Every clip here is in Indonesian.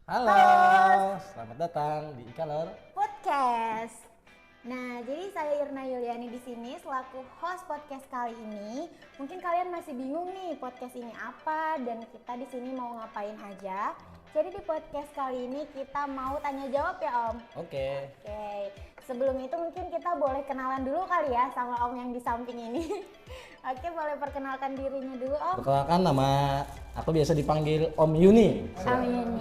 Halo, Halo, selamat datang di Ikalor. podcast. Nah, jadi saya Irna Yuliani di sini selaku host podcast kali ini. Mungkin kalian masih bingung nih podcast ini apa dan kita di sini mau ngapain aja. Jadi di podcast kali ini kita mau tanya jawab ya Om. Oke, Oke, sebelum itu mungkin kita boleh kenalan dulu kali ya sama Om yang di samping ini. Oke, boleh perkenalkan dirinya dulu Om. perkenalkan nama aku biasa dipanggil Om Yuni. Amin.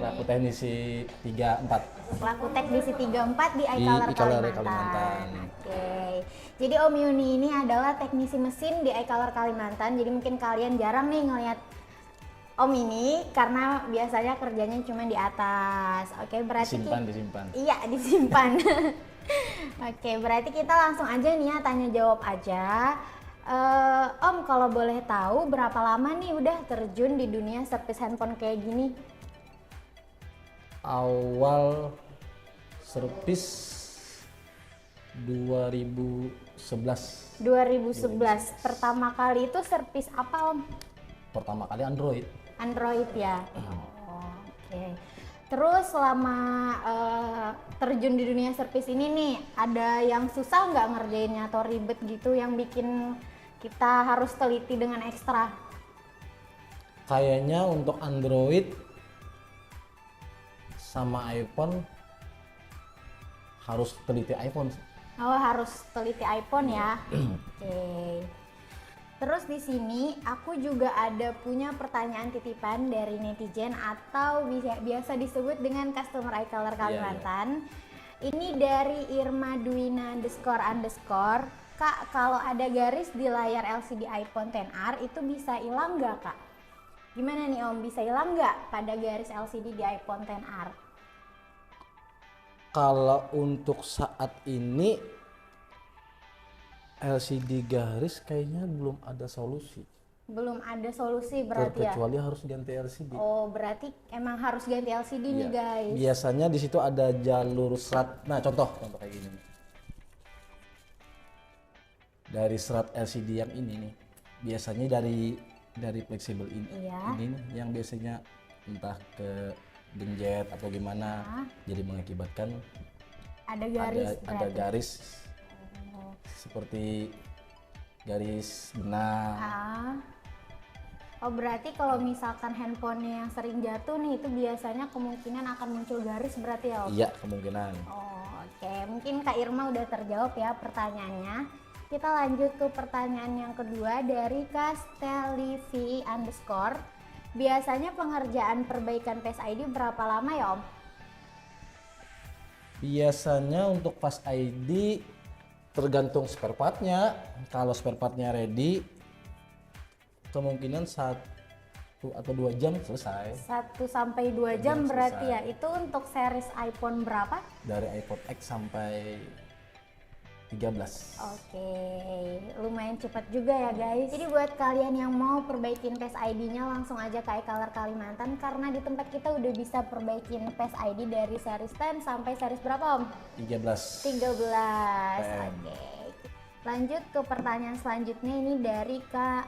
Selaku teknisi 34. Selaku teknisi 34 di Di iColor iColor Kalimantan. Kalimantan. Oke. Jadi Om Yuni ini adalah teknisi mesin di iColor Kalimantan. Jadi mungkin kalian jarang nih ngelihat Om ini karena biasanya kerjanya cuma di atas. Oke, berarti Disimpan. Iya, disimpan. Oke, berarti kita langsung aja nih ya tanya jawab aja. Om, kalau boleh tahu berapa lama nih udah terjun di dunia servis handphone kayak gini? Awal servis 2011. 2011. Pertama kali itu servis apa Om? Pertama kali Android. Android ya. Oh, oke. Terus selama terjun di dunia servis ini nih, ada yang susah nggak ngerjainnya atau ribet gitu yang bikin kita harus teliti dengan ekstra? Kayaknya untuk Android sama iPhone harus teliti iPhone. Oh, harus teliti iPhone ya. Oke. Terus di sini aku juga ada punya pertanyaan titipan dari netizen atau biasa disebut dengan customer iColor Kalimantan. Ini dari Irma Dwina __. Kak, kalau ada garis di layar LCD iPhone XR itu bisa hilang nggak Kak? Gimana nih Om, bisa hilang nggak pada garis LCD di iPhone XR? Kalau untuk saat ini LCD garis kayaknya belum ada solusi. Belum ada solusi berarti ya? Kecuali harus ganti LCD. Oh, berarti emang harus ganti LCD nih Iya. guys. Biasanya di situ ada jalur serat. Nah, contoh kayak gini nih. Dari serat LCD yang ini nih. Biasanya dari fleksibel ini. Iya. Ini nih yang biasanya entah ke genjet atau gimana, jadi mengakibatkan Ada garis ada berarti. garis seperti garis benang. Ah. Oh, berarti kalau misalkan handphonenya yang sering jatuh nih itu biasanya kemungkinan akan muncul garis berarti ya Om? Iya, kemungkinan. Oh, oke. Mungkin Kak Irma udah terjawab ya pertanyaannya. Kita lanjut ke pertanyaan yang kedua dari Kastelivi _. Biasanya pengerjaan perbaikan Face ID berapa lama ya Om? Biasanya untuk Face ID tergantung spare partnya. Kalau spare partnya ready, kemungkinan 1 atau 2 jam selesai. 1 sampai 2 jam Jam berarti selesai. ya. Itu untuk series iPhone berapa? Dari iPhone X sampai 13. Oke, lumayan cepat juga ya guys. Jadi buat kalian yang mau perbaikin Face ID-nya langsung aja ke iColor Kalimantan karena di tempat kita udah bisa perbaikin Face ID dari series 10 sampai series berapa Om? 13. 13. PM. Oke. Lanjut ke pertanyaan selanjutnya ini dari Kak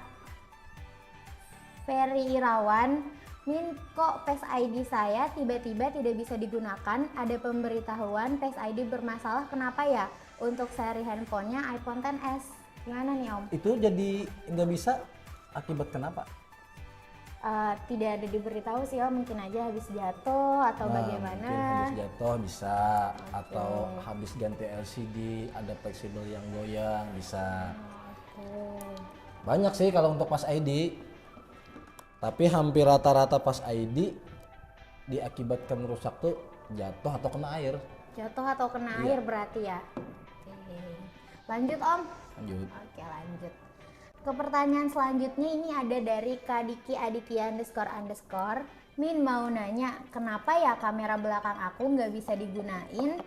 Ferry Irawan. Min, kok Face ID saya tiba-tiba tidak bisa digunakan? Ada pemberitahuan Face ID bermasalah, kenapa ya? Untuk seri handphonenya iPhone XS. Gimana nih Om? Itu jadi nggak bisa akibat kenapa? Tidak ada diberitahu sih Om, mungkin aja habis jatuh atau bagaimana. Mungkin habis jatuh bisa, atau habis ganti LCD, ada fleksibel yang goyang bisa. Oke. Banyak sih kalau untuk Face ID. Tapi hampir rata-rata Face ID diakibatkan rusak tuh jatuh atau kena air. Jatuh atau kena air berarti ya? Oke. Lanjut Om. Lanjut. Oke, lanjut ke pertanyaan selanjutnya. Ini ada dari Kadiki Aditya __. Min mau nanya, kenapa ya kamera belakang aku nggak bisa digunain?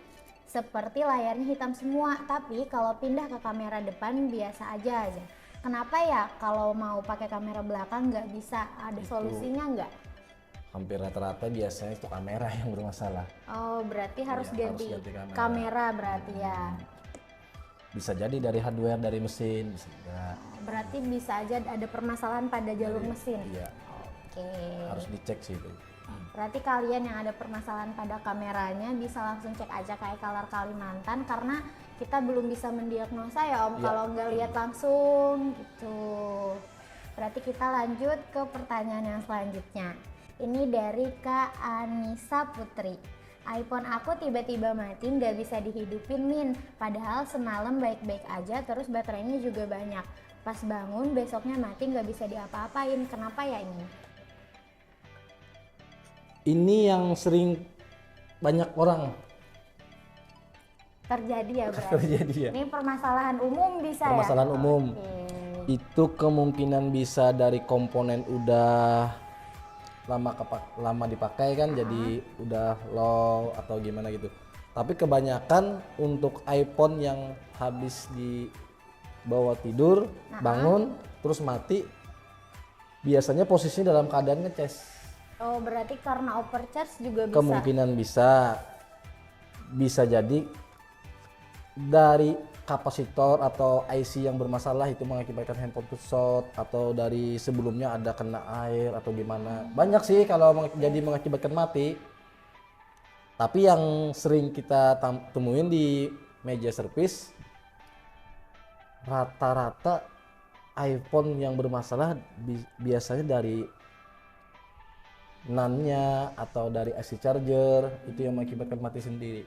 Seperti layarnya hitam semua, tapi kalau pindah ke kamera depan biasa aja. Kenapa ya kalau mau pakai kamera belakang nggak bisa? Ada solusinya nggak? Hampir rata-rata biasanya itu kamera yang bermasalah. Oh, berarti harus Iya, ganti, harus ganti kamera berarti ya. Bisa jadi dari hardware, dari mesin, bisa juga. Berarti bisa aja ada permasalahan pada jalur mesin. Iya, Oke. harus dicek sih itu. Berarti kalian yang ada permasalahan pada kameranya bisa langsung cek aja ke iColor Kalimantan karena kita belum bisa mendiagnosa ya Om Ya. kalau nggak lihat langsung gitu. Berarti kita lanjut ke pertanyaan yang selanjutnya. Ini dari Kak Anissa Putri. iPhone aku tiba-tiba mati nggak bisa dihidupin Min. Padahal semalam baik-baik aja terus baterainya juga banyak. Pas bangun besoknya mati nggak bisa diapa-apain. Kenapa ya ini? Ini yang sering banyak orang Terjadi ya berarti. terjadi ya. Ini permasalahan umum bisa Permasalahan ya? umum. Oke. Itu kemungkinan bisa dari komponen udah lama dipakai kan, jadi udah low atau gimana gitu. Tapi kebanyakan untuk iPhone yang habis dibawa tidur, bangun, terus mati, biasanya posisinya dalam keadaan ngecas. Oh berarti karena overcharge juga bisa? Kemungkinan bisa jadi dari kapasitor atau IC yang bermasalah itu mengakibatkan handphone itu short, atau dari sebelumnya ada kena air atau gimana. Banyak sih kalau jadi mengakibatkan mati. Tapi yang sering kita temuin di meja servis, rata-rata iPhone yang bermasalah biasanya dari NAND-nya atau dari IC charger, itu yang mengakibatkan mati sendiri.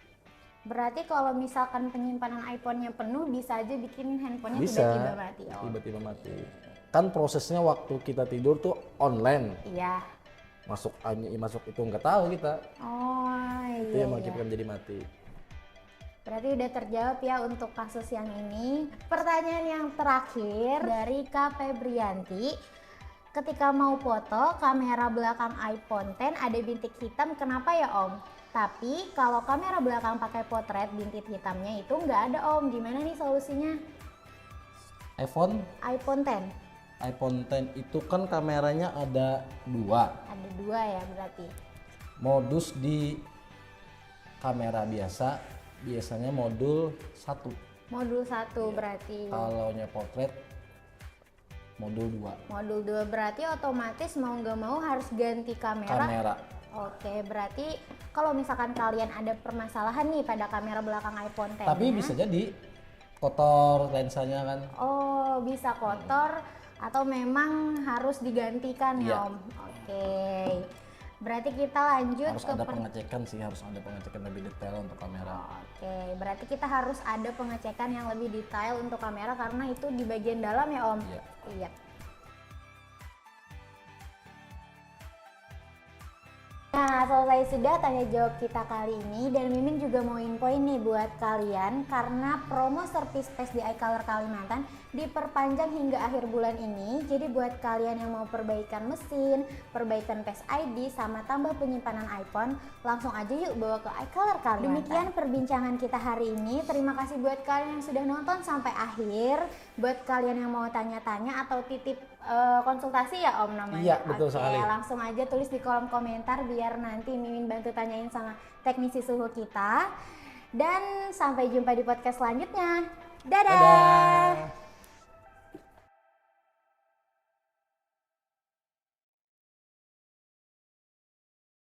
Berarti kalau misalkan penyimpanan iPhone-nya penuh bisa aja bikin handphonenya Bisa tiba-tiba mati. Oh. tiba-tiba mati. Kan prosesnya waktu kita tidur tuh online, Iya. masuk itu nggak tahu kita, Oh itu iya. yang mengakibatkan jadi mati. Berarti udah terjawab ya untuk kasus yang ini. Pertanyaan yang terakhir dari Kak Febrianti. Ketika mau foto, kamera belakang iPhone X ada bintik hitam, kenapa ya Om? Tapi kalau kamera belakang pakai potret, bintik hitamnya itu nggak ada Om. Gimana nih solusinya? iPhone iPhone X X itu kan kameranya ada dua. ada dua ya berarti. Modus di kamera biasanya modul 1. Modul 1 berarti. Kalau potret modul 2. Modul 2 berarti otomatis mau nggak mau harus ganti kamera. Kamera. Oke, berarti kalau misalkan kalian ada permasalahan nih pada kamera belakang iPhone X. Tapi bisa jadi kotor lensanya kan. Oh, bisa kotor atau memang harus digantikan ya, Iya. Om. Oke. Berarti kita lanjut Harus ke ada pengecekan sih, harus ada pengecekan lebih detail untuk kamera. Oke, berarti kita harus ada pengecekan yang lebih detail untuk kamera karena itu di bagian dalam ya, Om. Iya. Iya. Nah, selesai sudah tanya jawab kita kali ini dan Mimin juga mau infoin nih buat kalian karena promo servis PES di iColor Kalimantan diperpanjang hingga akhir bulan ini. Jadi buat kalian yang mau perbaikan mesin, perbaikan PES ID sama tambah penyimpanan iPhone, langsung aja yuk bawa ke iColor Kalimantan. Demikian perbincangan kita hari ini. Terima kasih buat kalian yang sudah nonton sampai akhir. Buat kalian yang mau tanya-tanya atau titip konsultasi ya Om namanya. Iya, betul Oke, sekali. langsung aja tulis di kolom komentar biar nanti Mimin bantu tanyain sama teknisi suhu kita. Dan sampai jumpa di podcast selanjutnya. Dadah. Dadah.